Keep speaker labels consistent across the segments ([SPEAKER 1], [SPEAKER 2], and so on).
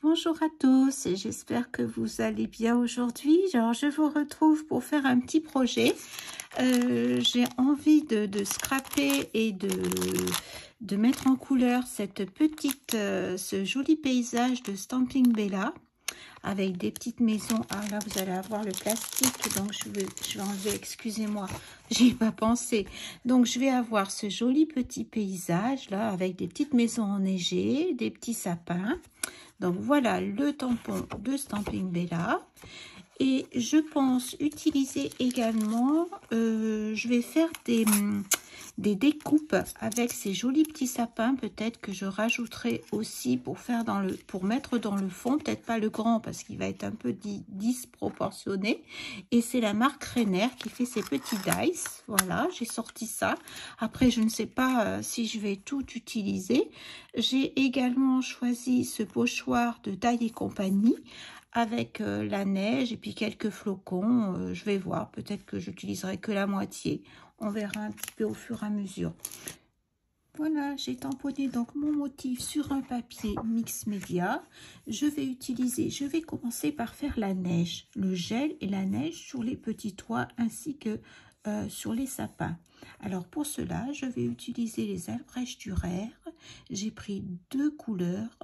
[SPEAKER 1] Bonjour à tous, j'espère que vous allez bien aujourd'hui. Alors, je vous retrouve pour faire un petit projet. J'ai envie de scraper et de mettre en couleur cette petite, ce joli paysage de Stampin' Bella avec des petites maisons. Ah là, vous allez avoir le plastique, donc je vais enlever, excusez-moi, j'y ai pas pensé. Donc, je vais avoir ce joli petit paysage là avec des petites maisons enneigées, des petits sapins. Donc voilà le tampon de Stampin' Bella. Et je pense utiliser également, je vais faire des découpes avec ces jolis petits sapins. Peut-être que je rajouterai aussi pour mettre dans le fond, peut-être pas le grand parce qu'il va être un peu disproportionné. Et c'est la marque Renner qui fait ces petits dice. Voilà, j'ai sorti ça. Après, je ne sais pas si je vais tout utiliser. J'ai également choisi ce pochoir de Die et compagnie avec la neige et puis quelques flocons. Je vais voir, peut-être que j'utiliserai que la moitié. On verra un petit peu au fur et à mesure. Voilà, j'ai tamponné donc mon motif sur un papier mix média. Je vais commencer par faire la neige, le gel et la neige sur les petits toits ainsi que sur les sapins. Alors pour cela, je vais utiliser les Albrecht Dürer. J'ai pris deux couleurs,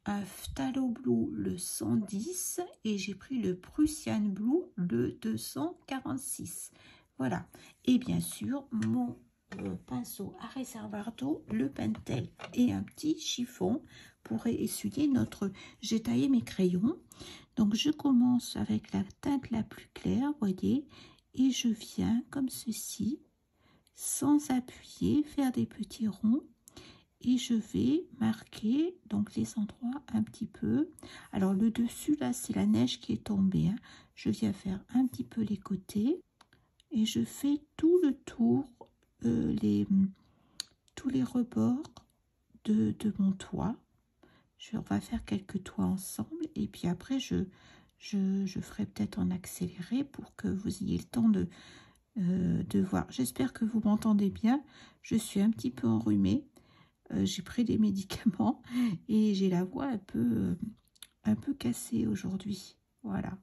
[SPEAKER 1] un Phthalo Blue le 110 et j'ai pris le Prussian Blue le 246. Voilà, et bien sûr mon pinceau à réservoir d'eau, le Pentel et un petit chiffon pour essuyer j'ai taillé mes crayons. Donc je commence avec la teinte la plus claire, voyez, et je viens comme ceci, sans appuyer, faire des petits ronds. Et je vais marquer donc les endroits un petit peu. Alors le dessus là, c'est la neige qui est tombée, hein. Je viens faire un petit peu les côtés et je fais tout le tour, tous les rebords de mon toit. On va faire quelques toits ensemble et puis après je ferai peut-être en accéléré pour que vous ayez le temps de voir. J'espère que vous m'entendez bien. Je suis un petit peu enrhumée. J'ai pris des médicaments et j'ai la voix un peu cassée aujourd'hui. Voilà.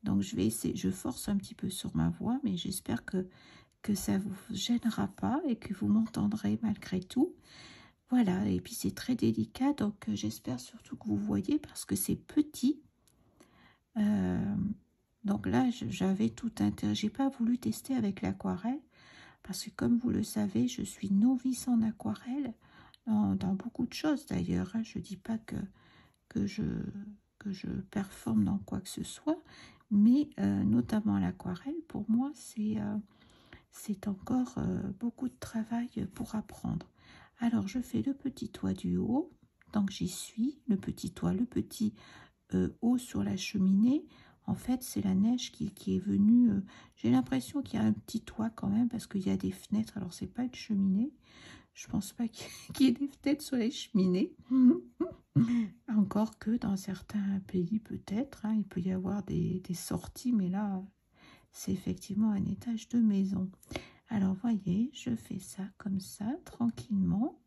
[SPEAKER 1] Donc je vais essayer, je force un petit peu sur ma voix, mais j'espère que ça vous gênera pas et que vous m'entendrez malgré tout. Voilà, et puis c'est très délicat, donc j'espère surtout que vous voyez parce que c'est petit. Donc là, j'avais tout intérêt. J'ai pas voulu tester avec l'aquarelle parce que comme vous le savez, je suis novice en aquarelle, dans beaucoup de choses d'ailleurs. Hein. Je dis pas que je performe dans quoi que ce soit, mais notamment l'aquarelle, pour moi, c'est encore beaucoup de travail pour apprendre. Alors, je fais le petit toit du haut, donc j'y suis, le petit toit, le petit haut sur la cheminée. En fait, c'est la neige qui est venue. J'ai l'impression qu'il y a un petit toit quand même, parce qu'il y a des fenêtres. Alors, c'est pas une cheminée. Je pense pas qu'il y ait des fenêtres sur les cheminées. Encore que dans certains pays, peut-être, hein, il peut y avoir des sorties, mais là, c'est effectivement un étage de maison. Alors, voyez, je fais ça comme ça, tranquillement,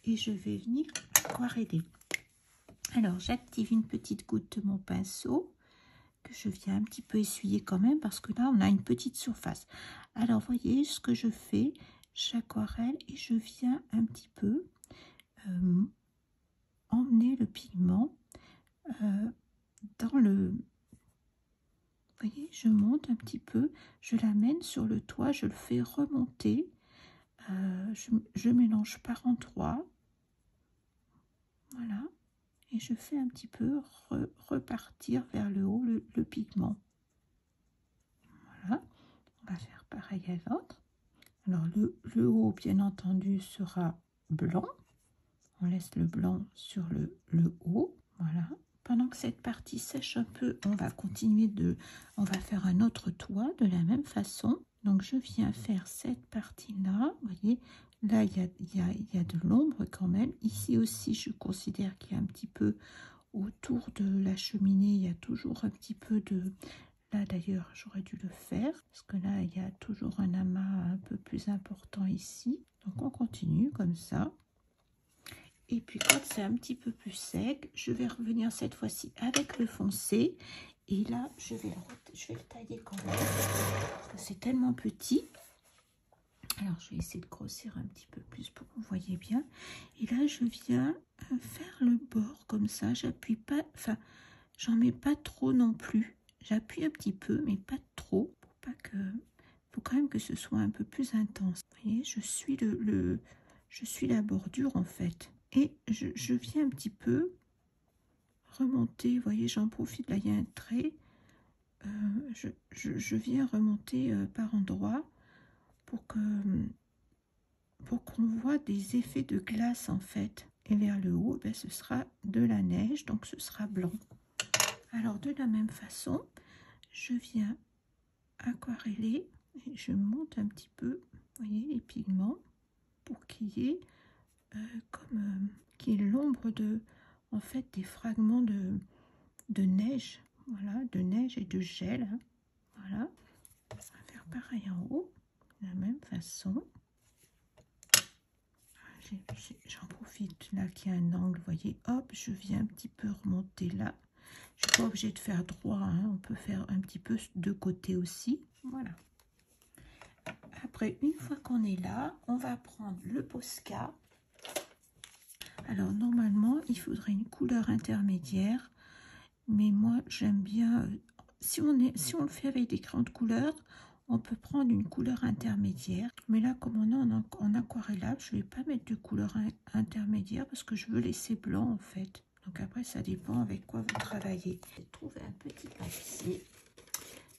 [SPEAKER 1] et je vais venir aquareller. Alors, j'active une petite goutte de mon pinceau, que je viens un petit peu essuyer quand même, parce que là, on a une petite surface. Alors, voyez ce que je fais, j'aquarelle et je viens un petit peu emmener le pigment dans le... Vous voyez, je monte un petit peu, je l'amène sur le toit, je le fais remonter. Je mélange par endroits. Voilà. Et je fais un petit peu repartir vers le haut le pigment. Voilà. On va faire pareil à l'autre. Alors, le haut, bien entendu, sera blanc. On laisse le blanc sur le haut. Voilà. Pendant que cette partie sèche un peu, on va on va faire un autre toit de la même façon. Donc, je viens faire cette partie-là. Vous voyez, là, il y a de l'ombre quand même. Ici aussi, je considère qu'il y a un petit peu autour de la cheminée. Il y a toujours un petit peu de... Là, d'ailleurs, j'aurais dû le faire. Parce que là, il y a toujours un amas un peu plus important ici. Donc, on continue comme ça. Et puis quand c'est un petit peu plus sec, je vais revenir cette fois-ci avec le foncé. Et là, je vais le tailler quand même, parce que c'est tellement petit. Alors, je vais essayer de grossir un petit peu plus pour que vous voyez bien. Et là, je viens faire le bord comme ça. J'appuie pas, enfin, j'en mets pas trop non plus. J'appuie un petit peu, mais pas trop. Pour pas que, faut quand même que ce soit un peu plus intense. Vous voyez, je suis je suis la bordure en fait. Et je viens un petit peu remonter. Vous voyez, j'en profite. Là, il y a un trait. Je viens remonter par endroits pour qu'on voit des effets de glace en fait. Et vers le haut, ben, ce sera de la neige, donc ce sera blanc. Alors de la même façon, je viens aquareller et je monte un petit peu, vous voyez, les pigments pour qu'il y ait qu'il y ait l'ombre de, en fait, des fragments de neige, voilà, de neige et de gel. Hein. Voilà, on va faire pareil en haut, de la même façon. J'en profite là qu'il y a un angle, vous voyez, hop, je viens un petit peu remonter là. Je ne suis pas obligée de faire droit, hein, on peut faire un petit peu de côté aussi. Voilà. Après, une fois qu'on est là, on va prendre le Posca. Alors, normalement, il faudrait une couleur intermédiaire. Mais moi, j'aime bien... si on le fait avec des crayons de couleur, on peut prendre une couleur intermédiaire. Mais là, comme on est en aquarellable, je ne vais pas mettre de couleur intermédiaire parce que je veux laisser blanc, en fait. Donc après, ça dépend avec quoi vous travaillez. J'ai trouvé un petit papier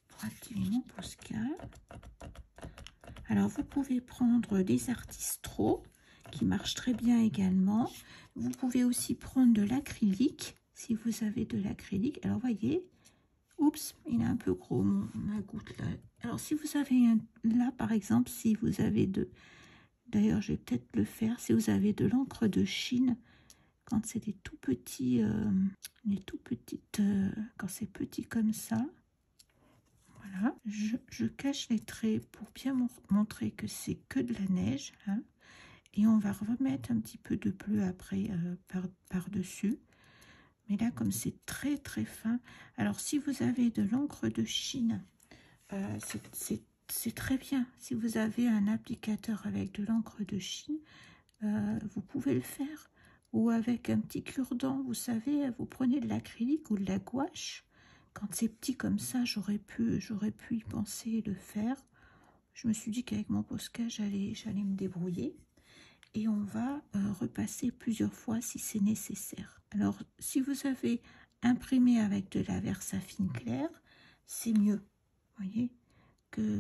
[SPEAKER 1] pour activer mon Posca. Alors, vous pouvez prendre des artistros qui marchent très bien également. Vous pouvez aussi prendre de l'acrylique, si vous avez de l'acrylique. Alors, voyez, oups, il est un peu gros, ma goutte là. Alors, si vous avez là, par exemple, si vous avez d'ailleurs, je vais peut-être le faire, si vous avez de l'encre de Chine, quand c'est des tout petits, quand c'est petit comme ça, voilà, je cache les traits pour bien montrer que c'est que de la neige. Hein, et on va remettre un petit peu de bleu après par-dessus. Mais là, comme c'est très très fin, alors si vous avez de l'encre de Chine, c'est très bien. Si vous avez un applicateur avec de l'encre de Chine, vous pouvez le faire. Ou avec un petit cure-dent, vous savez, vous prenez de l'acrylique ou de la gouache. Quand c'est petit comme ça, j'aurais pu y penser et le faire. Je me suis dit qu'avec mon Posca, j'allais me débrouiller. Et on va repasser plusieurs fois si c'est nécessaire. Alors, si vous avez imprimé avec de la Versafine claire, c'est mieux, voyez,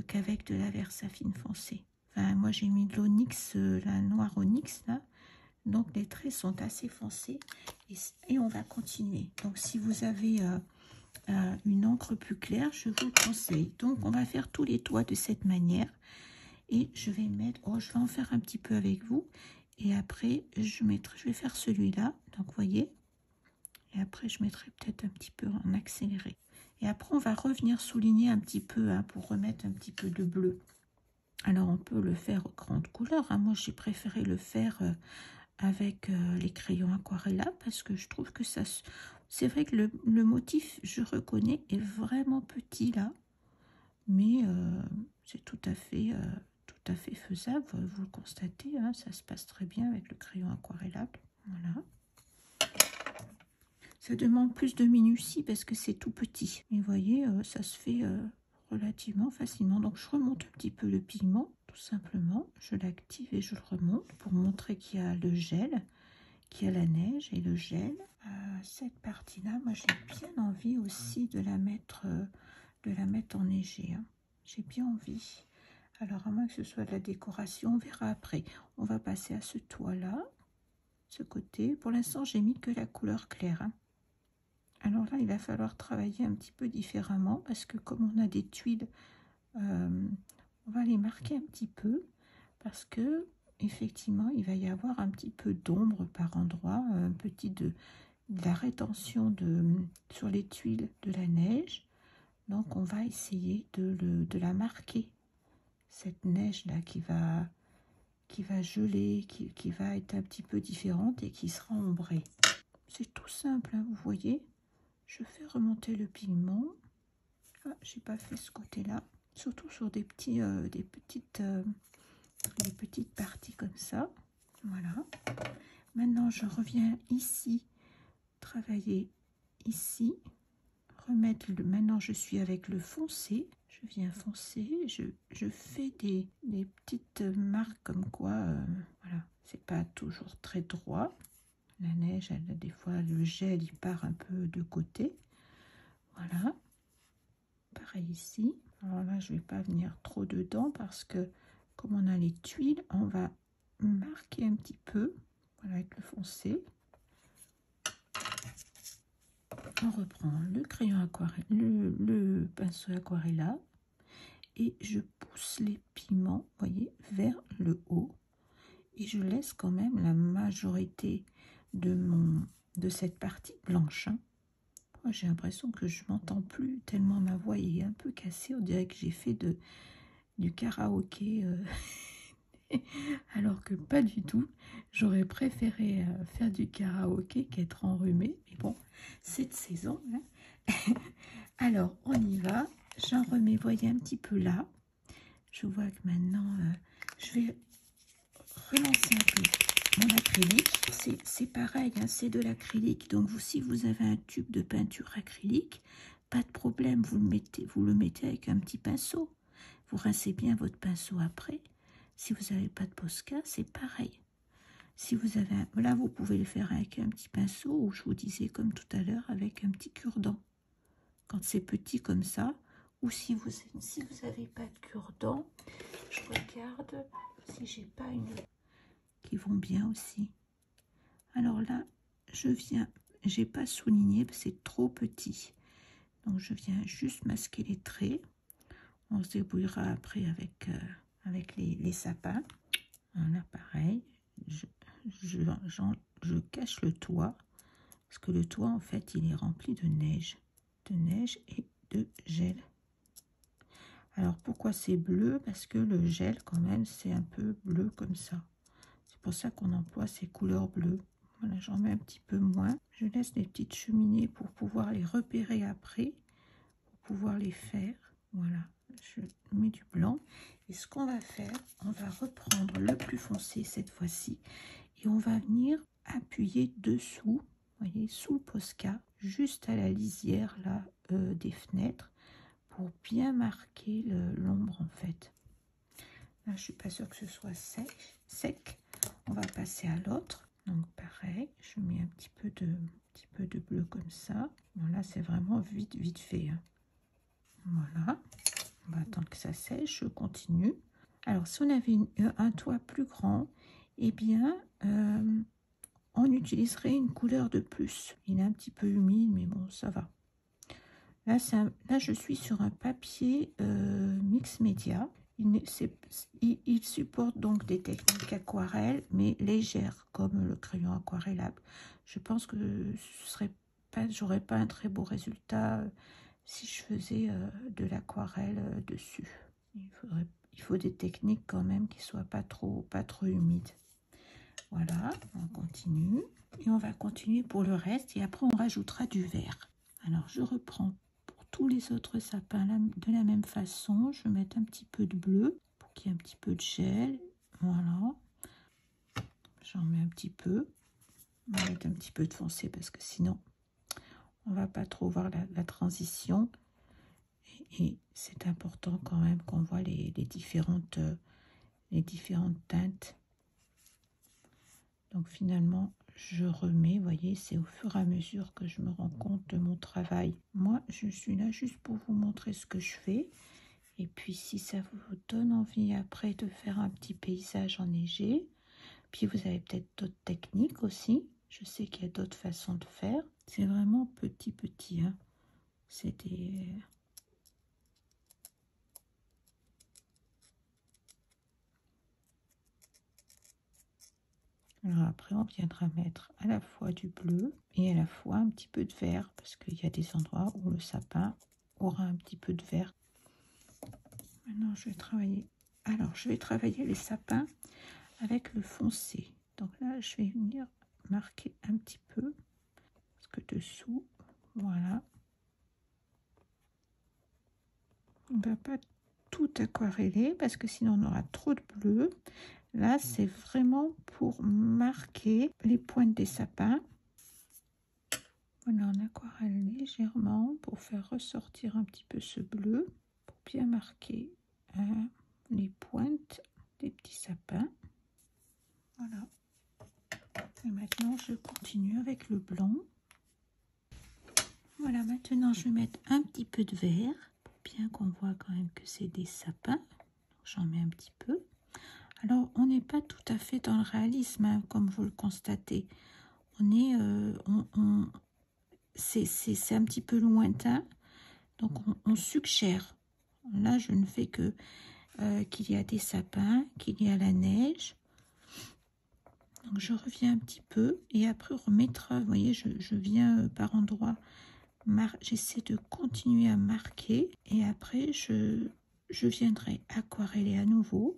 [SPEAKER 1] qu'avec de la Versafine foncée. Enfin, moi, j'ai mis de l'onyx, la noire onyx, là. Donc, les traits sont assez foncés. Et on va continuer. Donc, si vous avez une encre plus claire, je vous le conseille. Donc, on va faire tous les toits de cette manière. Et je vais mettre, je vais en faire un petit peu avec vous. Et après, je vais faire celui-là. Donc, vous voyez. Et après, je mettrai peut-être un petit peu en accéléré. Et après, on va revenir souligner un petit peu hein, pour remettre un petit peu de bleu. Alors, on peut le faire aux grandes couleurs. Hein. Moi, j'ai préféré le faire avec les crayons aquarella parce que je trouve que ça... C'est vrai que le motif, je reconnais, est vraiment petit là. Mais c'est tout à fait faisable, vous le constatez, hein, ça se passe très bien avec le crayon aquarellable. Voilà. Ça demande plus de minutie parce que c'est tout petit. Mais vous voyez, ça se fait relativement facilement. Donc je remonte un petit peu le pigment, tout simplement. Je l'active et je le remonte pour montrer qu'il y a le gel, qu'il y a la neige et le gel. Cette partie-là, moi j'ai bien envie aussi de la mettre enneigée. Hein. J'ai bien envie. Alors, à moins que ce soit de la décoration, on verra après. On va passer à ce toit-là, ce côté. Pour l'instant, j'ai mis que la couleur claire. Hein. Alors là, il va falloir travailler un petit peu différemment parce que comme on a des tuiles, on va les marquer un petit peu parce que effectivement, il va y avoir un petit peu d'ombre par endroit, un petit de la rétention sur les tuiles de la neige. Donc, on va essayer de la marquer. Cette neige là qui va qui va geler, qui va être un petit peu différente et qui sera ombrée. C'est tout simple, hein, vous voyez. Je fais remonter le pigment. Ah, j'ai pas fait ce côté-là. Surtout sur des petites parties comme ça. Voilà. Maintenant, je reviens ici, travailler ici, remettre le. Maintenant, je suis avec le foncé. Je viens foncer. Je fais des petites marques comme quoi, voilà, c'est pas toujours très droit. La neige, des fois, le gel, il part un peu de côté. Voilà. Pareil ici. Alors là, je vais pas venir trop dedans parce que comme on a les tuiles, on va marquer un petit peu. Voilà, avec le foncé. On reprend le crayon aquarelle, le pinceau aquarella et je pousse les pigments, voyez, vers le haut. Et je laisse quand même la majorité de cette partie blanche. Hein. J'ai l'impression que je m'entends plus tellement ma voix est un peu cassée. On dirait que j'ai fait du karaoké alors que pas du tout. J'aurais préféré faire du karaoké qu'être enrhumée. Mais bon, cette saison. Hein. Alors, on y va. J'en remets, voyez, un petit peu là. Je vois que maintenant, je vais relancer un peu mon acrylique. C'est pareil, hein, c'est de l'acrylique. Donc, si vous avez un tube de peinture acrylique, pas de problème, vous le mettez avec un petit pinceau. Vous rincez bien votre pinceau après. Si vous n'avez pas de Posca, c'est pareil. Si vous avez là, vous pouvez le faire avec un petit pinceau ou je vous disais comme tout à l'heure avec un petit cure-dent. Quand c'est petit comme ça, ou si vous n'avez pas de cure-dent, je regarde si j'ai pas une qui vont bien aussi. Alors là, j'ai pas souligné, c'est trop petit. Donc je viens juste masquer les traits. On se débrouillera après avec les sapins. Voilà, pareil. Je cache le toit. Parce que le toit, en fait, il est rempli de neige. De neige et de gel. Alors, pourquoi c'est bleu? Parce que le gel, quand même, c'est un peu bleu comme ça. C'est pour ça qu'on emploie ces couleurs bleues. Voilà, j'en mets un petit peu moins. Je laisse les petites cheminées pour pouvoir les repérer après. Pour pouvoir les faire. Voilà, je mets du blanc. Et ce qu'on va faire, on va reprendre le plus foncé cette fois-ci. Et on va venir appuyer dessous, voyez, sous le Posca, juste à la lisière là, des fenêtres, pour bien marquer l'ombre en fait. Là, je suis pas sûre que ce soit sec. On va passer à l'autre. Donc pareil, je mets un petit peu de bleu comme ça. Voilà, c'est vraiment vite fait. Hein. Voilà. On va attendre que ça sèche. Je continue. Alors, si on avait un toit plus grand, eh bien, on utiliserait une couleur de plus. Il est un petit peu humide, mais bon, ça va. Là, je suis sur un papier mix média. Il supporte donc des techniques aquarelles, mais légères, comme le crayon aquarellable. Je pense que j'aurais pas un très beau résultat si je faisais de l'aquarelle dessus. Il faut des techniques quand même qui soient pas trop humides. Voilà, on continue. Et on va continuer pour le reste. Et après, on rajoutera du vert. Alors, je reprends pour tous les autres sapins de la même façon. Je vais mettre un petit peu de bleu pour qu'il y ait un petit peu de gel. Voilà. J'en mets un petit peu. On va mettre un petit peu de foncé parce que sinon, on va pas trop voir la transition. Et c'est important quand même qu'on voit les différentes teintes. Donc finalement, je remets, vous voyez, c'est au fur et à mesure que je me rends compte de mon travail. Moi, je suis là juste pour vous montrer ce que je fais. Et puis si ça vous donne envie après de faire un petit paysage enneigé, puis vous avez peut-être d'autres techniques aussi. Je sais qu'il y a d'autres façons de faire. C'est vraiment petit. Hein. C'est des... Alors après, on viendra mettre à la fois du bleu et à la fois un petit peu de vert, parce qu'il y a des endroits où le sapin aura un petit peu de vert. Maintenant, je vais travailler. Alors, je vais travailler les sapins avec le foncé. Donc là, je vais venir marquer un petit peu, parce que dessous, voilà. On ne va pas tout aquareller, parce que sinon on aura trop de bleu. Là, c'est vraiment pour marquer les pointes des sapins. Voilà, on aquarelle légèrement pour faire ressortir un petit peu ce bleu, pour bien marquer les pointes des petits sapins. Voilà. Et maintenant, je continue avec le blanc. Voilà, maintenant, je vais mettre un petit peu de vert, pour bien qu'on voit quand même que c'est des sapins. J'en mets un petit peu. Alors, on n'est pas tout à fait dans le réalisme, hein, comme vous le constatez. On est, c'est un petit peu lointain, donc on suggère. Là, je ne fais que qu'il y a des sapins, qu'il y a la neige. Donc, je reviens un petit peu et après, on remettra. Vous voyez, je viens par endroits. J'essaie de continuer à marquer et après, je viendrai aquareller à nouveau.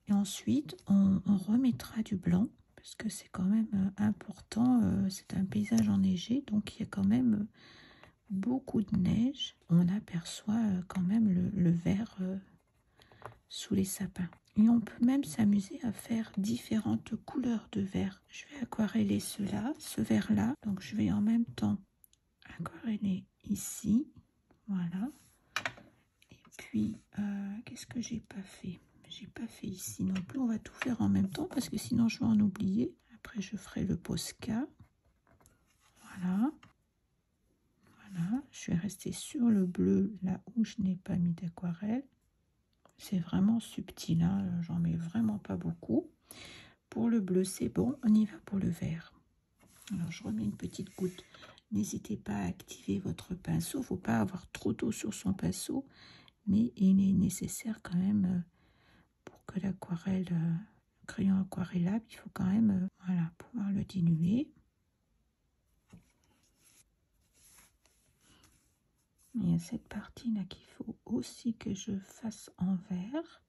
[SPEAKER 1] Et ensuite, on remettra du blanc parce que c'est quand même important. C'est un paysage enneigé, donc il y a quand même beaucoup de neige. On aperçoit quand même le vert sous les sapins. Et on peut même s'amuser à faire différentes couleurs de vert. Je vais aquareller ce vert-là. Donc je vais en même temps aquareller ici. Voilà. Et puis, qu'est-ce que j'ai pas fait? J'ai pas fait ici non plus. On va tout faire en même temps parce que sinon je vais en oublier. Après je ferai le Posca. Voilà. Voilà. Je vais rester sur le bleu là où je n'ai pas mis d'aquarelle. C'est vraiment subtil, hein. J'en mets vraiment pas beaucoup. Pour le bleu c'est bon. On y va pour le vert. Alors je remets une petite goutte. N'hésitez pas à activer votre pinceau. Il ne faut pas avoir trop d'eau sur son pinceau. Mais il est nécessaire quand même pour que l'aquarelle, le crayon aquarellable, il faut quand même voilà, pouvoir le diluer. Il y a cette partie là qu'il faut aussi que je fasse en vert.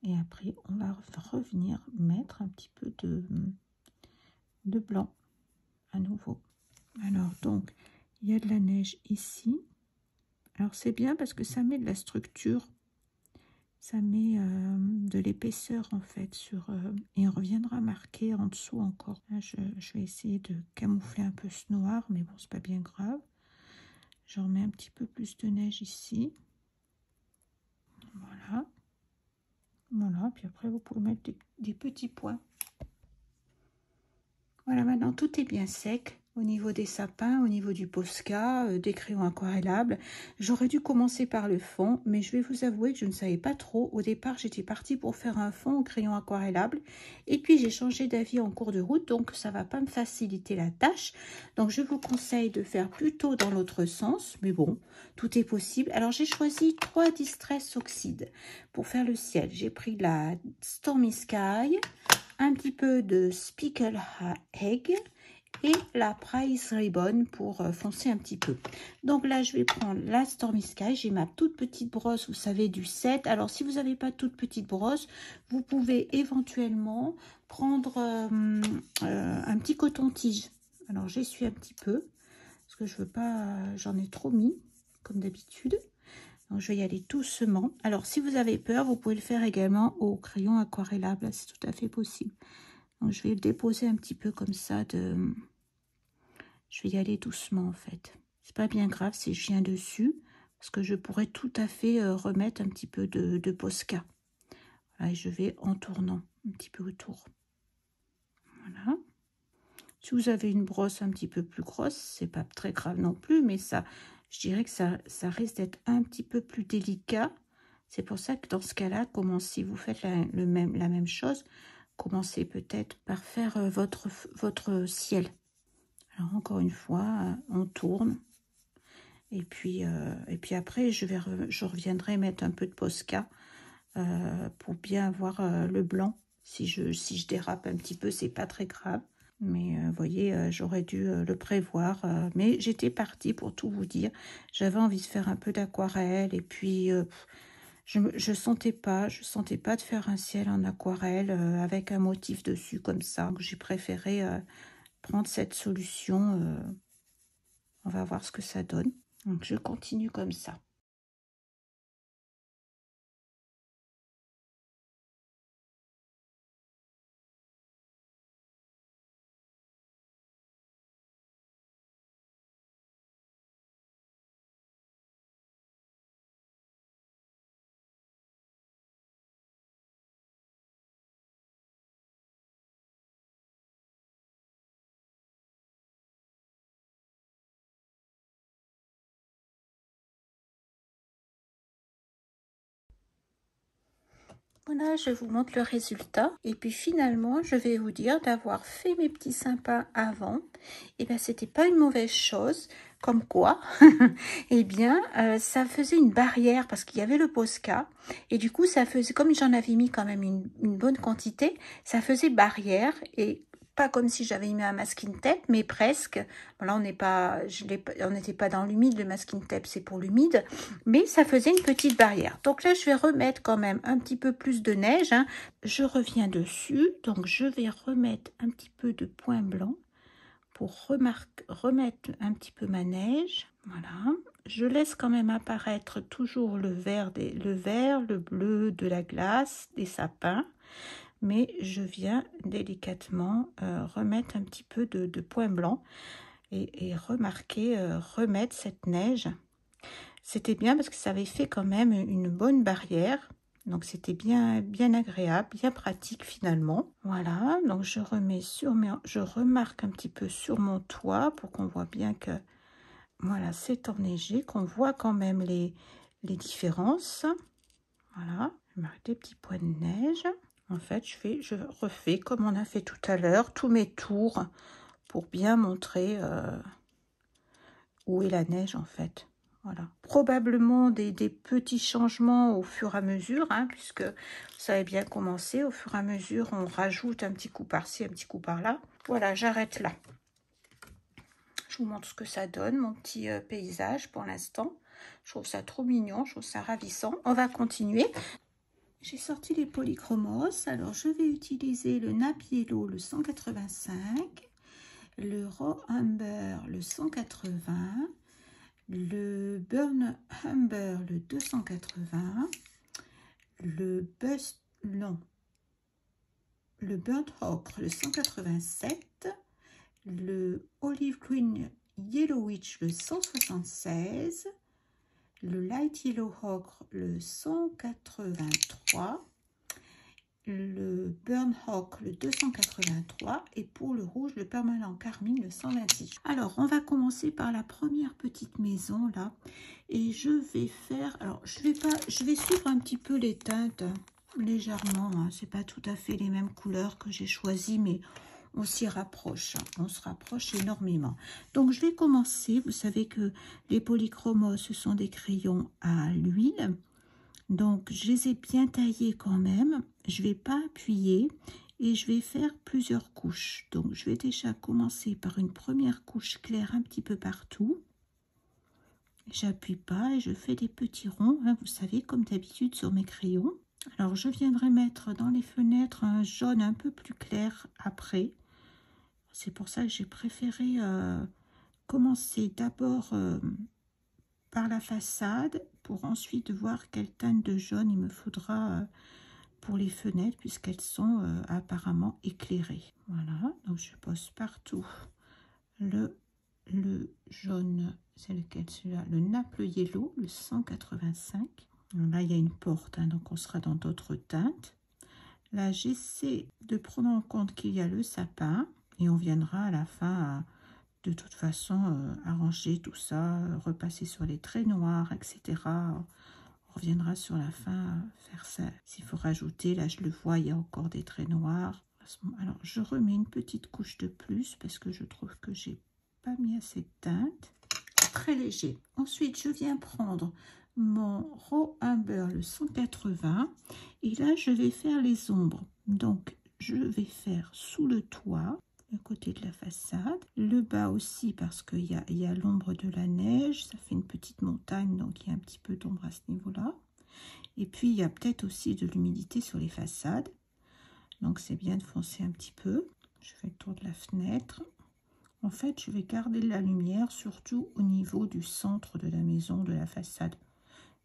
[SPEAKER 1] Et après, on va revenir mettre un petit peu de blanc à nouveau. Alors donc, il y a de la neige ici. Alors c'est bien parce que ça met de la structure. Ça met de l'épaisseur en fait sur et on reviendra marquer en dessous encore. Là, je vais essayer de camoufler un peu ce noir, mais bon, c'est pas bien grave. J'en mets un petit peu plus de neige ici. Voilà. Voilà, puis après vous pouvez mettre des petits points. Voilà, maintenant tout est bien sec. Au niveau des sapins, au niveau du Posca, des crayons aquarellables. J'aurais dû commencer par le fond, mais je vais vous avouer que je ne savais pas trop. Au départ, j'étais partie pour faire un fond au crayon aquarellable. Et puis, j'ai changé d'avis en cours de route, donc ça ne va pas me faciliter la tâche. Donc, je vous conseille de faire plutôt dans l'autre sens. Mais bon, tout est possible. Alors, j'ai choisi 3 Distress Oxide pour faire le ciel. J'ai pris la Stormy Sky, un petit peu de Speckle Egg et la Price Ribbon pour foncer un petit peu. Donc là, je vais prendre la Stormy Sky. J'ai ma toute petite brosse, vous savez, du 7. Alors, si vous n'avez pas toute petite brosse, vous pouvez éventuellement prendre un petit coton-tige. Alors, j'essuie un petit peu parce que je veux pas, j'en ai trop mis, comme d'habitude. Donc, je vais y aller doucement. Alors, si vous avez peur, vous pouvez le faire également au crayon aquarellable. C'est tout à fait possible. Donc, je vais le déposer un petit peu comme ça. Je vais y aller doucement, en fait. C'est pas bien grave si je viens dessus, parce que je pourrais tout à fait remettre un petit peu de Posca. Voilà, et je vais en tournant un petit peu autour. Voilà. Si vous avez une brosse un petit peu plus grosse, c'est pas très grave non plus, mais ça, je dirais que ça risque d'être un petit peu plus délicat. C'est pour ça que dans ce cas-là, si vous faites la même chose, commencez peut-être par faire votre ciel. Alors encore une fois, on tourne. Et puis après, je reviendrai mettre un peu de Posca pour bien avoir le blanc. Si je dérape un petit peu, c'est pas très grave. Mais vous voyez, j'aurais dû le prévoir. Mais j'étais partie pour tout vous dire. J'avais envie de faire un peu d'aquarelle. Et puis, je sentais pas de faire un ciel en aquarelle avec un motif dessus comme ça. Donc j'ai préféré prendre cette solution. On va voir ce que ça donne. Donc je continue comme ça. Voilà, je vous montre le résultat. Et puis finalement, je vais vous dire d'avoir fait mes petits sapins avant. Et bien, c'était pas une mauvaise chose. Comme quoi, eh bien, ça faisait une barrière parce qu'il y avait le Posca. Et du coup, ça faisait, comme j'en avais mis quand même une bonne quantité, ça faisait barrière. Et pas comme si j'avais mis un masking tape, mais presque. Bon, là, on n'était pas dans l'humide, le masking tape, c'est pour l'humide. Mais ça faisait une petite barrière. Donc là, je vais remettre quand même un petit peu plus de neige. Hein. Je reviens dessus. Donc, je vais remettre un petit peu de point blanc pour remettre un petit peu ma neige. Voilà. Je laisse quand même apparaître toujours le vert, le bleu de la glace, des sapins. Mais je viens délicatement remettre un petit peu de point blanc et remettre cette neige. C'était bien parce que ça avait fait quand même une bonne barrière. Donc c'était bien agréable, bien pratique finalement. Voilà, donc je remarque un petit peu sur mon toit pour qu'on voit bien que voilà, c'est enneigé, qu'on voit quand même les différences. Voilà, je marque des petits points de neige. En fait, je refais comme on a fait tout à l'heure, tous mes tours pour bien montrer où est la neige en fait. Voilà. Probablement des petits changements au fur et à mesure, hein, puisque ça avait bien commencé. Au fur et à mesure, on rajoute un petit coup par-ci, un petit coup par-là. Voilà, j'arrête là. Je vous montre ce que ça donne, mon petit paysage pour l'instant. Je trouve ça trop mignon, je trouve ça ravissant. On va continuer. J'ai sorti les polychromos. Alors, je vais utiliser le Nap Yellow, le 185, le Raw Amber, le 180, le Burn Humber, le 280, le Burnt Ochre, le 187, le Olive Green Yellow Witch, le 176, le Light Yellow Ochre, le 183, le Burn Hawk, le 283, et pour le rouge, le Permanent Carmine, le 126. Alors, on va commencer par la première petite maison, là, et je vais faire, alors, je vais suivre un petit peu les teintes, légèrement, hein. C'est pas tout à fait les mêmes couleurs que j'ai choisies, mais on s'y rapproche, hein. On se rapproche énormément. Donc, je vais commencer, vous savez que les polychromos, ce sont des crayons à l'huile. Donc, je les ai bien taillés quand même. Je ne vais pas appuyer et je vais faire plusieurs couches. Donc, je vais déjà commencer par une première couche claire un petit peu partout. J'appuie pas et je fais des petits ronds, hein, vous savez, comme d'habitude sur mes crayons. Alors, je viendrai mettre dans les fenêtres un jaune un peu plus clair après. C'est pour ça que j'ai préféré commencer d'abord par la façade pour ensuite voir quelle teinte de jaune il me faudra pour les fenêtres puisqu'elles sont apparemment éclairées. Voilà, donc je pose partout le jaune, c'est lequel celui-là, le Naples Yellow, le 185. Donc là il y a une porte, hein, donc on sera dans d'autres teintes. Là j'essaie de prendre en compte qu'il y a le sapin et on viendra à la fin de toute façon arranger tout ça, repasser sur les traits noirs, etc. On reviendra sur la fin faire ça. S'il faut rajouter, là je le vois, il y a encore des traits noirs. Alors je remets une petite couche de plus parce que je trouve que j'ai pas mis assez de teinte. Très léger. Ensuite je viens prendre mon Raw Amber, le 180, et là je vais faire les ombres. Donc je vais faire sous le toit, le côté de la façade, le bas aussi parce qu'il y a l'ombre de la neige, ça fait une petite montagne, donc il y a un petit peu d'ombre à ce niveau là. Et puis, il y a peut-être aussi de l'humidité sur les façades. Donc, c'est bien de foncer un petit peu. Je fais le tour de la fenêtre. En fait, je vais garder la lumière, surtout au niveau du centre de la maison, de la façade.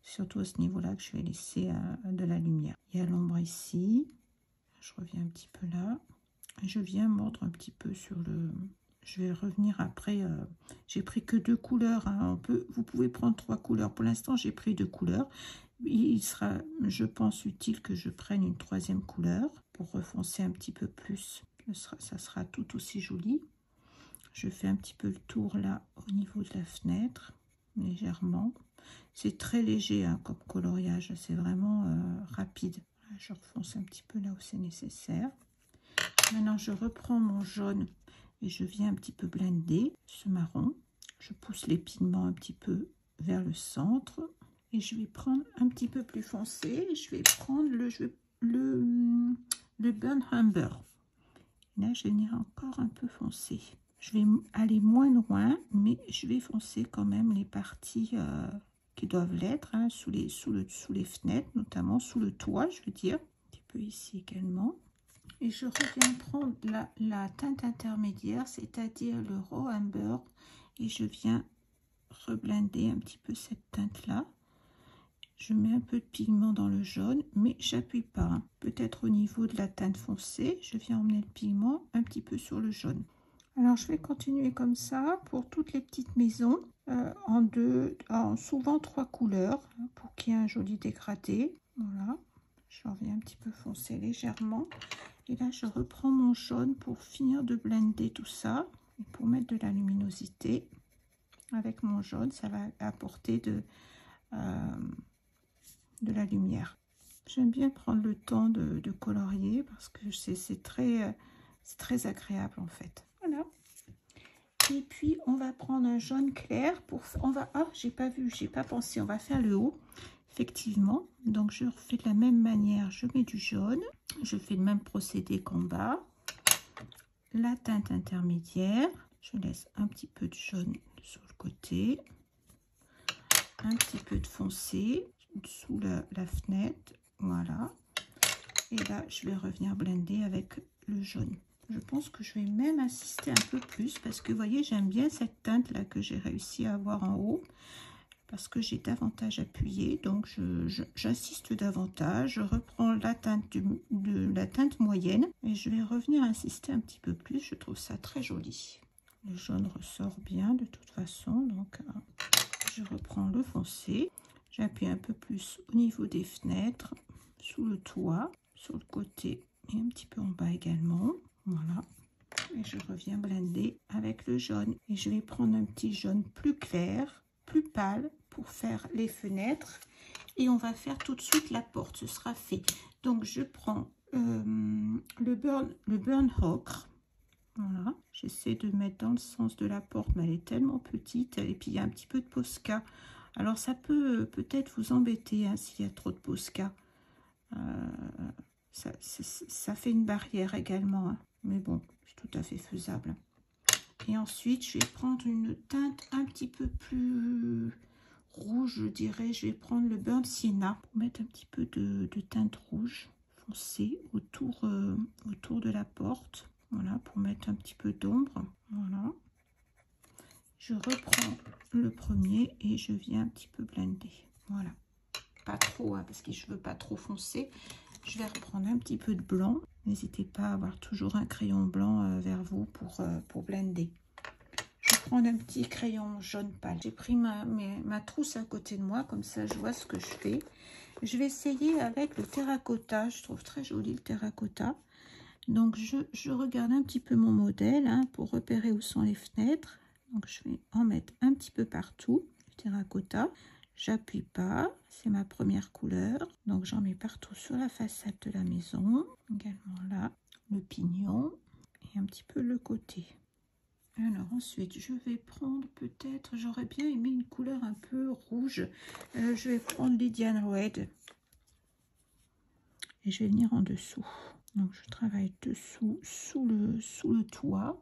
[SPEAKER 1] Surtout à ce niveau-là que je vais laisser de la lumière. Il y a l'ombre ici. Je reviens un petit peu là. Je viens mordre un petit peu sur le... Je vais revenir après. J'ai pris que 2 couleurs. Hein. Vous pouvez prendre 3 couleurs. Pour l'instant, j'ai pris 2 couleurs. Il sera, je pense, utile que je prenne une 3e couleur pour refoncer un petit peu plus. Ça sera tout aussi joli. Je fais un petit peu le tour là au niveau de la fenêtre, légèrement. C'est très léger hein, comme coloriage, c'est vraiment rapide. Je refonce un petit peu là où c'est nécessaire. Maintenant, je reprends mon jaune et je viens un petit peu blender ce marron. Je pousse les pigments un petit peu vers le centre et je vais prendre un petit peu plus foncé. Je vais prendre le Burnt Umber. Là, je vais venir encore un peu foncer. Je vais aller moins loin, mais je vais foncer quand même les parties qui doivent l'être, hein, sous les fenêtres, notamment sous le toit, je veux dire. Un petit peu ici également. Et je reviens prendre la teinte intermédiaire, c'est-à-dire le Raw Umber, et je viens reblinder un petit peu cette teinte-là. Je mets un peu de pigment dans le jaune, mais j'appuie pas. Hein. Peut-être au niveau de la teinte foncée, je viens emmener le pigment un petit peu sur le jaune. Alors, je vais continuer comme ça pour toutes les petites maisons, en souvent 3 couleurs, hein, pour qu'il y ait un joli dégradé. Voilà, je reviens un petit peu foncer légèrement. Et là, je reprends mon jaune pour finir de blender tout ça, et pour mettre de la luminosité. Avec mon jaune, ça va apporter de la lumière. J'aime bien prendre le temps de colorier parce que c'est très agréable en fait. Voilà. Et puis on va prendre un jaune clair pour j'ai pas pensé, on va faire le haut. Effectivement, donc je refais de la même manière, je mets du jaune, je fais le même procédé qu'en bas. La teinte intermédiaire, je laisse un petit peu de jaune sur le côté, un petit peu de foncé sous la fenêtre, voilà. Et là, je vais revenir blender avec le jaune. Je pense que je vais même insister un peu plus parce que, vous voyez, j'aime bien cette teinte-là que j'ai réussi à avoir en haut parce que j'ai davantage appuyé. Donc, j'insiste davantage. Je reprends la teinte, la teinte moyenne et je vais revenir insister un petit peu plus. Je trouve ça très joli. Le jaune ressort bien de toute façon. Donc, je reprends le foncé. J'appuie un peu plus au niveau des fenêtres, sous le toit, sur le côté et un petit peu en bas également. Voilà. Et je reviens blender avec le jaune. Et je vais prendre un petit jaune plus clair, plus pâle pour faire les fenêtres. Et on va faire tout de suite la porte. Ce sera fait. Donc je prends le burn ocre. Voilà. J'essaie de mettre dans le sens de la porte, mais elle est tellement petite. Et puis il y a un petit peu de Posca. Alors ça peut peut-être vous embêter hein, s'il y a trop de Posca. Ça fait une barrière également. Hein. Mais bon, c'est tout à fait faisable. Et ensuite, je vais prendre une teinte un petit peu plus rouge, je dirais. Je vais prendre le Burnt Sienna pour mettre un petit peu de teinte rouge foncée autour de la porte. Voilà, pour mettre un petit peu d'ombre. Voilà. Je reprends le premier et je viens un petit peu blender. Voilà. Pas trop, hein, parce que je ne veux pas trop foncer. Je vais reprendre un petit peu de blanc. N'hésitez pas à avoir toujours un crayon blanc vers vous pour blender. Je vais prendre un petit crayon jaune pâle. J'ai pris ma trousse à côté de moi, comme ça je vois ce que je fais. Je vais essayer avec le terracotta. Je trouve très joli le terracotta. Donc je regarde un petit peu mon modèle hein, pour repérer où sont les fenêtres. Donc je vais en mettre un petit peu partout, le terracotta. J'appuie pas, c'est ma première couleur. Donc j'en mets partout sur la façade de la maison. Également là, le pignon et un petit peu le côté. Alors ensuite, je vais prendre peut-être, j'aurais bien aimé une couleur un peu rouge. Je vais prendre Lydian Red. Et je vais venir en dessous. Donc je travaille dessous, sous le toit.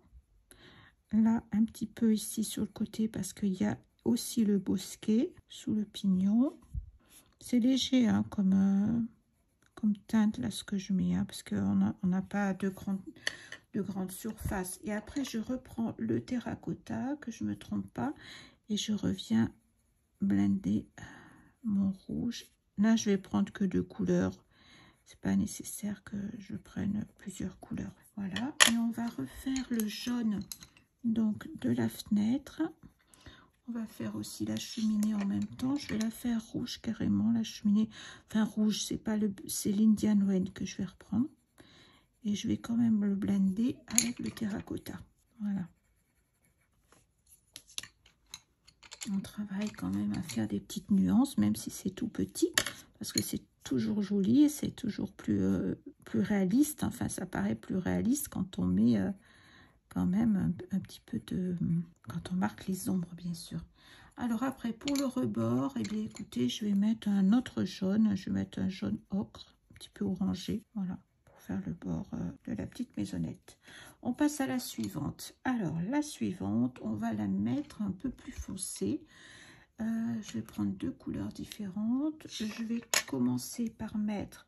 [SPEAKER 1] Là, un petit peu ici sur le côté parce qu'il y a aussi le bosquet sous le pignon. C'est léger hein, comme teinte là ce que je mets, hein, parce qu'on n'a pas de grande surface. Et après je reprends le terracotta, que je me trompe pas, et je reviens blender mon rouge. Là je vais prendre que 2 couleurs, c'est pas nécessaire que je prenne plusieurs couleurs. Voilà, et on va refaire le jaune donc de la fenêtre. On va faire aussi la cheminée en même temps. Je vais la faire rouge carrément, la cheminée. Enfin rouge, c'est l'Indian Red que je vais reprendre. Et je vais quand même le blender avec le terracotta. Voilà. On travaille quand même à faire des petites nuances, même si c'est tout petit, parce que c'est toujours joli et c'est toujours plus réaliste. Enfin, ça paraît plus réaliste quand on met quand même un petit peu de... quand on marque les ombres, bien sûr. Alors après, pour le rebord, eh bien, écoutez, je vais mettre un autre jaune. Je vais mettre un jaune ocre, un petit peu orangé. Voilà, pour faire le bord de la petite maisonnette. On passe à la suivante. Alors, la suivante, on va la mettre un peu plus foncée. Je vais prendre 2 couleurs différentes. Je vais commencer par mettre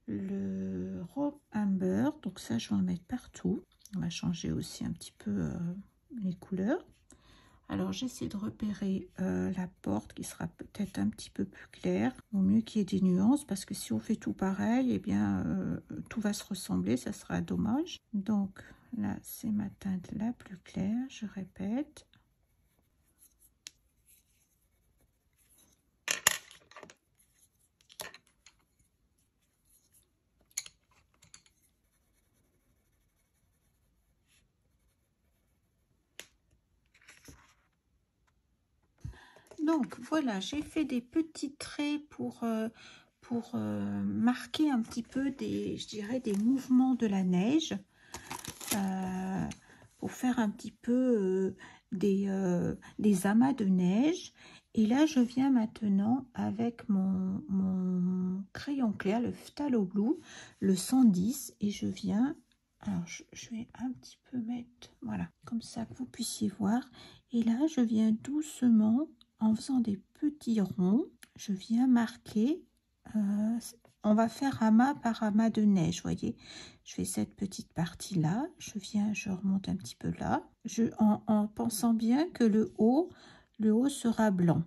[SPEAKER 1] le Raw Amber. Donc ça, je vais en mettre partout. On va changer aussi un petit peu les couleurs. Alors j'essaie de repérer la porte qui sera peut-être un petit peu plus claire. Au mieux qu'il y ait des nuances, parce que si on fait tout pareil, eh bien tout va se ressembler, ça sera dommage. Donc là c'est ma teinte la plus claire, je répète. Donc voilà, j'ai fait des petits traits pour marquer un petit peu je dirais des mouvements de la neige, pour faire un petit peu des amas de neige. Et là, je viens maintenant avec mon crayon clair, le Phthalo Blue, le 110, et je viens... Alors, je vais un petit peu mettre, voilà, comme ça que vous puissiez voir. Et là, je viens doucement, en faisant des petits ronds, je viens marquer, on va faire amas par amas de neige, voyez. Je fais cette petite partie-là, je remonte un petit peu là, en pensant bien que le haut sera blanc.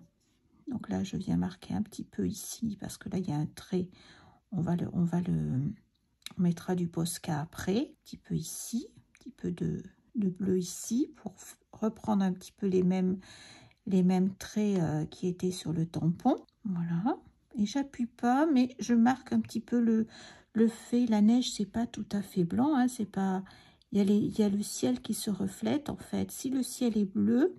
[SPEAKER 1] Donc là, je viens marquer un petit peu ici, parce que là, il y a un trait, on mettra du Posca après, un petit peu ici, un petit peu de bleu ici, pour reprendre un petit peu les mêmes traits qui étaient sur le tampon. Voilà, et j'appuie pas, mais je marque un petit peu le fait. La neige, c'est pas tout à fait blanc, hein, c'est pas... il y a le ciel qui se reflète, en fait. Si le ciel est bleu,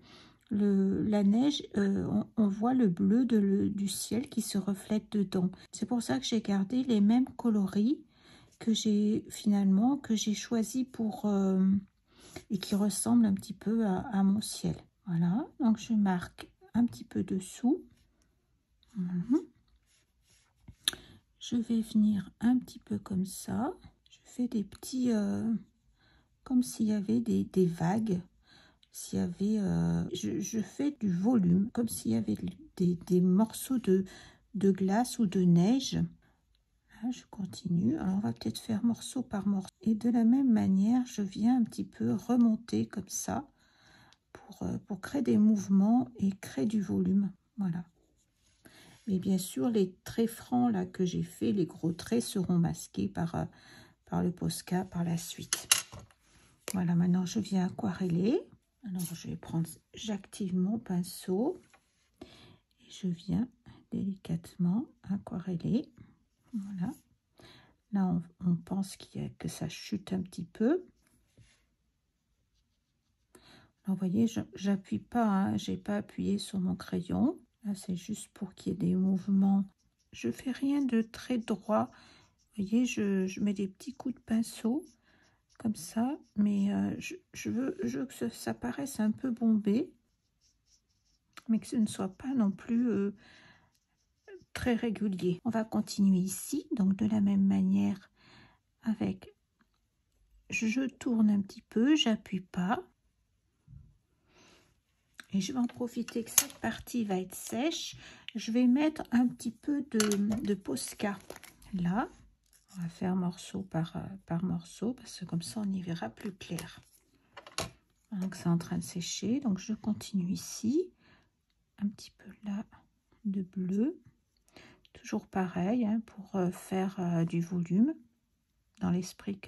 [SPEAKER 1] la neige, on voit le bleu du ciel qui se reflète dedans. C'est pour ça que j'ai gardé les mêmes coloris que j'ai choisi pour et qui ressemblent un petit peu à mon ciel. Voilà, donc je marque un petit peu dessous. Je vais venir un petit peu comme ça. Je fais des petits comme s'il y avait des vagues. S'il y avait je fais du volume, comme s'il y avait des morceaux de glace ou de neige. Là, je continue. Alors on va peut-être faire morceau par morceau, et de la même manière je viens un petit peu remonter comme ça pour créer des mouvements et créer du volume. Voilà. Mais bien sûr, les traits francs là que j'ai fait, les gros traits, seront masqués par le Posca par la suite. Voilà, maintenant je viens aquareller. Alors je vais prendre, j'active mon pinceau et je viens délicatement aquareller. Voilà. Là on pense que ça chute un petit peu. Alors, vous voyez, j'appuie pas, hein, j'ai pas appuyé sur mon crayon. Là, c'est juste pour qu'il y ait des mouvements. Je fais rien de très droit. Vous voyez, je mets des petits coups de pinceau comme ça, mais je veux que ça paraisse un peu bombé, mais que ce ne soit pas non plus très régulier. On va continuer ici, donc de la même manière avec... Je tourne un petit peu, j'appuie pas. Et je vais en profiter que cette partie va être sèche. Je vais mettre un petit peu de Posca là. On va faire morceau par morceau parce que comme ça on y verra plus clair. Donc c'est en train de sécher. Donc je continue ici. Un petit peu là de bleu. Toujours pareil hein, pour faire du volume. Dans l'esprit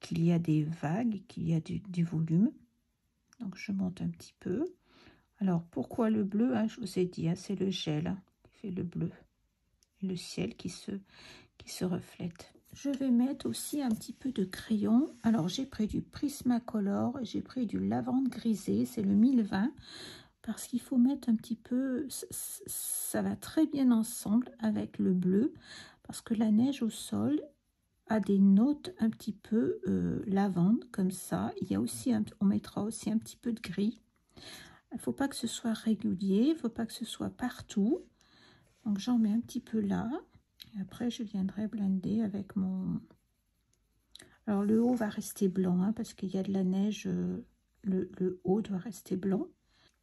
[SPEAKER 1] qu'il y a des vagues et qu'il y a du volume. Donc je monte un petit peu. Alors pourquoi le bleu hein, je vous ai dit, hein, c'est le gel hein, qui fait le bleu. Et le ciel qui se reflète. Je vais mettre aussi un petit peu de crayon. Alors j'ai pris du Prismacolor, j'ai pris du lavande grisé, c'est le 1020. Parce qu'il faut mettre un petit peu, ça va très bien ensemble avec le bleu. Parce que la neige au sol a des notes un petit peu lavande comme ça. Il y a aussi on mettra aussi un petit peu de gris. Il ne faut pas que ce soit régulier, il ne faut pas que ce soit partout. Donc j'en mets un petit peu là. Et après je viendrai blender avec mon... Alors le haut va rester blanc hein, parce qu'il y a de la neige, le haut doit rester blanc.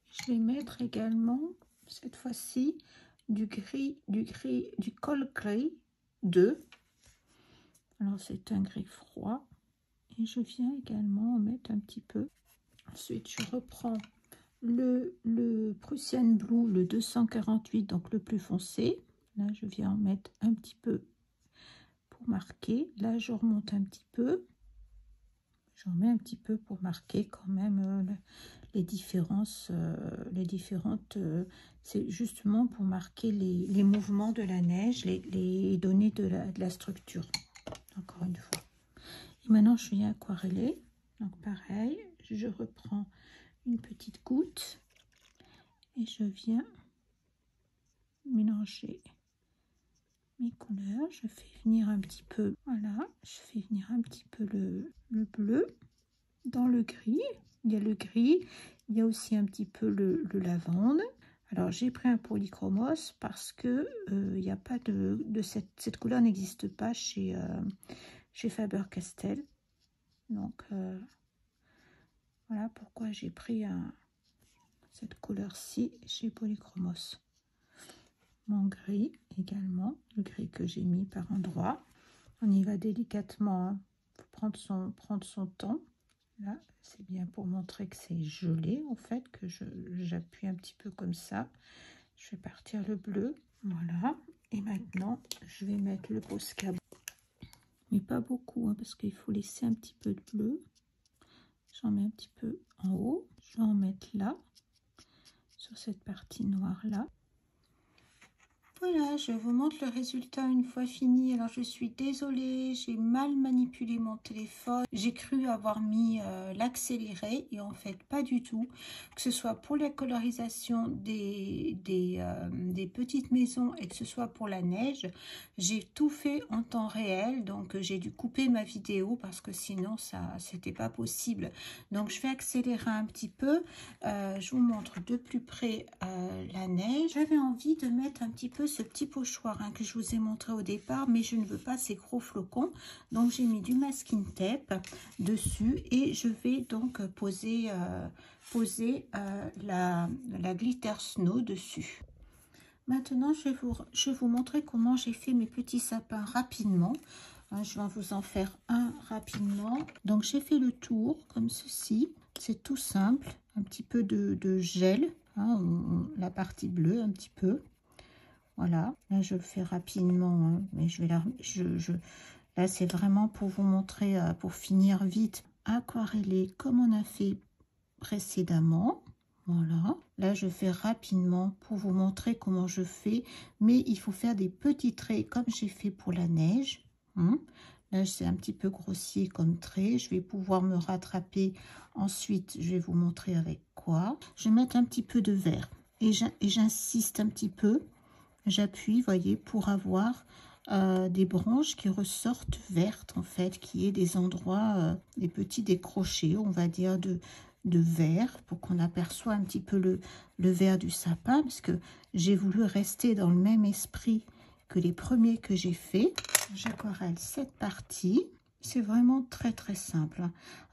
[SPEAKER 1] Je vais mettre également cette fois-ci du Cold Gray 2. Alors c'est un gris froid et je viens également en mettre un petit peu. Ensuite je reprends le Prussian Blue, le 248, donc le plus foncé. Là je viens en mettre un petit peu pour marquer. Là je remonte un petit peu. J'en mets un petit peu pour marquer quand même les différences, c'est justement pour marquer les mouvements de la neige, les données de la structure, encore une fois. Et maintenant, je viens aquareller. Donc, pareil, je reprends une petite goutte et je viens mélanger mes couleurs. Je fais venir un petit peu, voilà, je fais venir un petit peu le bleu dans le gris. Il y a le gris, il y a aussi un petit peu le lavande. Alors j'ai pris un polychromos parce que il n'y a pas cette couleur n'existe pas chez Faber-Castell. Donc voilà pourquoi j'ai pris cette couleur-ci chez Polychromos. Mon gris également, le gris que j'ai mis par endroit. On y va délicatement, hein. Faut prendre son temps. Là, c'est bien pour montrer que c'est gelé, en fait, que j'appuie un petit peu comme ça. Je fais partir le bleu, voilà. Et maintenant, je vais mettre le Posca. Mais pas beaucoup, hein, parce qu'il faut laisser un petit peu de bleu. J'en mets un petit peu en haut. Je vais en mettre là, sur cette partie noire-là. Voilà, je vous montre le résultat une fois fini. Alors je suis désolée, j'ai mal manipulé mon téléphone. J'ai cru avoir mis l'accéléré et en fait pas du tout. Que ce soit pour la colorisation des petites maisons et que ce soit pour la neige, j'ai tout fait en temps réel. Donc j'ai dû couper ma vidéo parce que sinon c'était pas possible. Donc je vais accélérer un petit peu. Je vous montre de plus près la neige. J'avais envie de mettre un petit peu ce petit pochoir hein, que je vous ai montré au départ, mais je ne veux pas ces gros flocons, donc j'ai mis du masking tape dessus et je vais donc poser la glitter snow dessus. Maintenant je vais vous montrer comment j'ai fait mes petits sapins rapidement. Je vais vous en faire un rapidement. Donc j'ai fait le tour comme ceci, c'est tout simple, un petit peu de gel, hein, la partie bleue un petit peu. Voilà, là je le fais rapidement, hein, mais là c'est vraiment pour vous montrer, pour finir vite, aquareller comme on a fait précédemment. Voilà, là je fais rapidement pour vous montrer comment je fais, mais il faut faire des petits traits comme j'ai fait pour la neige. Hein. Là c'est un petit peu grossier comme trait, je vais pouvoir me rattraper ensuite, je vais vous montrer avec quoi. Je vais mettre un petit peu de vert et j'insiste un petit peu. J'appuie, voyez, pour avoir des branches qui ressortent vertes, en fait, qui est des endroits, des petits décrochés, on va dire, de vert, pour qu'on aperçoit un petit peu le vert du sapin, parce que j'ai voulu rester dans le même esprit que les premiers que j'ai fait. J'aquarelle cette partie, C'est vraiment très très simple.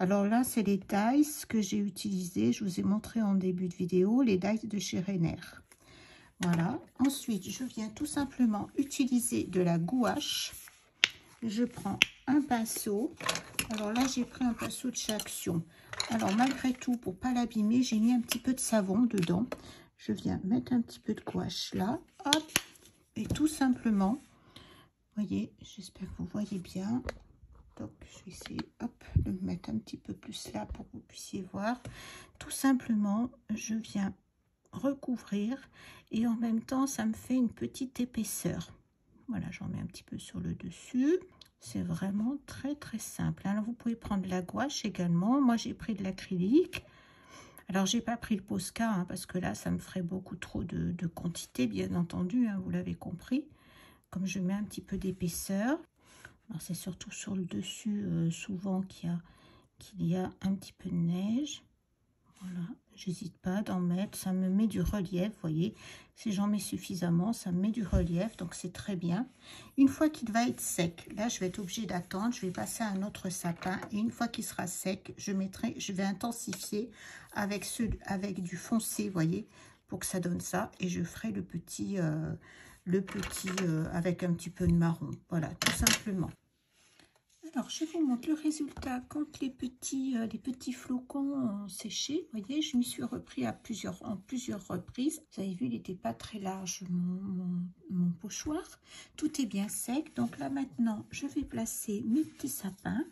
[SPEAKER 1] Alors là, c'est les dies que j'ai utilisés. Je vous ai montré en début de vidéo, les dies de chez Renner. Voilà. Ensuite, je viens tout simplement utiliser de la gouache. Je prends un pinceau. Alors là, j'ai pris un pinceau de chez Action. Alors malgré tout, pour pas l'abîmer, j'ai mis un petit peu de savon dedans. Je viens mettre un petit peu de gouache là. Hop. Et tout simplement, voyez, j'espère que vous voyez bien. Donc, je vais essayer de me mettre un petit peu plus là pour que vous puissiez voir. Tout simplement, je viens recouvrir et en même temps, ça me fait une petite épaisseur. Voilà, j'en mets un petit peu sur le dessus. C'est vraiment très, très simple. Alors, vous pouvez prendre la gouache également. Moi, j'ai pris de l'acrylique. Alors, j'ai pas pris le Posca hein, parce que là, ça me ferait beaucoup trop de quantité, bien entendu. Hein, vous l'avez compris. Comme je mets un petit peu d'épaisseur. Alors c'est surtout sur le dessus souvent qu'il y a un petit peu de neige. Voilà, j'hésite pas d'en mettre, ça me met du relief, vous voyez. Si j'en mets suffisamment, ça me met du relief, donc c'est très bien. Une fois qu'il va être sec, là je vais être obligée d'attendre, je vais passer à un autre sapin. Et une fois qu'il sera sec, je vais intensifier avec du foncé, vous voyez, pour que ça donne ça. Et je ferai le petit avec un petit peu de marron. Voilà, tout simplement. Alors, je vous montre le résultat quand les petits flocons ont séché. Vous voyez, je m'y suis repris en plusieurs reprises. Vous avez vu, il n'était pas très large mon pochoir. Tout est bien sec. Donc là, maintenant, je vais placer mes petits sapins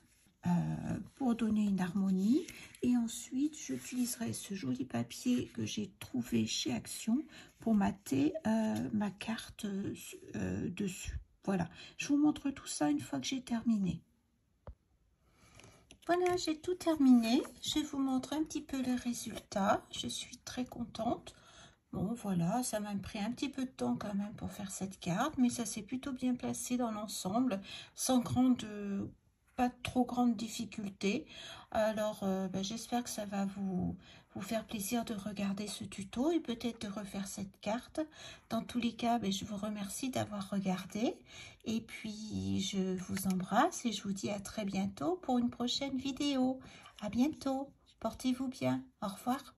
[SPEAKER 1] pour donner une harmonie. Et ensuite, j'utiliserai ce joli papier que j'ai trouvé chez Action pour mater ma carte dessus. Voilà, je vous montre tout ça une fois que j'ai terminé. Voilà, j'ai tout terminé. Je vais vous montrer un petit peu les résultats. Je suis très contente. Bon, voilà, ça m'a pris un petit peu de temps quand même pour faire cette carte, mais ça s'est plutôt bien placé dans l'ensemble, sans pas trop grande difficulté. Alors, j'espère que ça va vous faire plaisir de regarder ce tuto et peut-être de refaire cette carte. Dans tous les cas, je vous remercie d'avoir regardé. Et puis, je vous embrasse et je vous dis à très bientôt pour une prochaine vidéo. À bientôt. Portez-vous bien. Au revoir.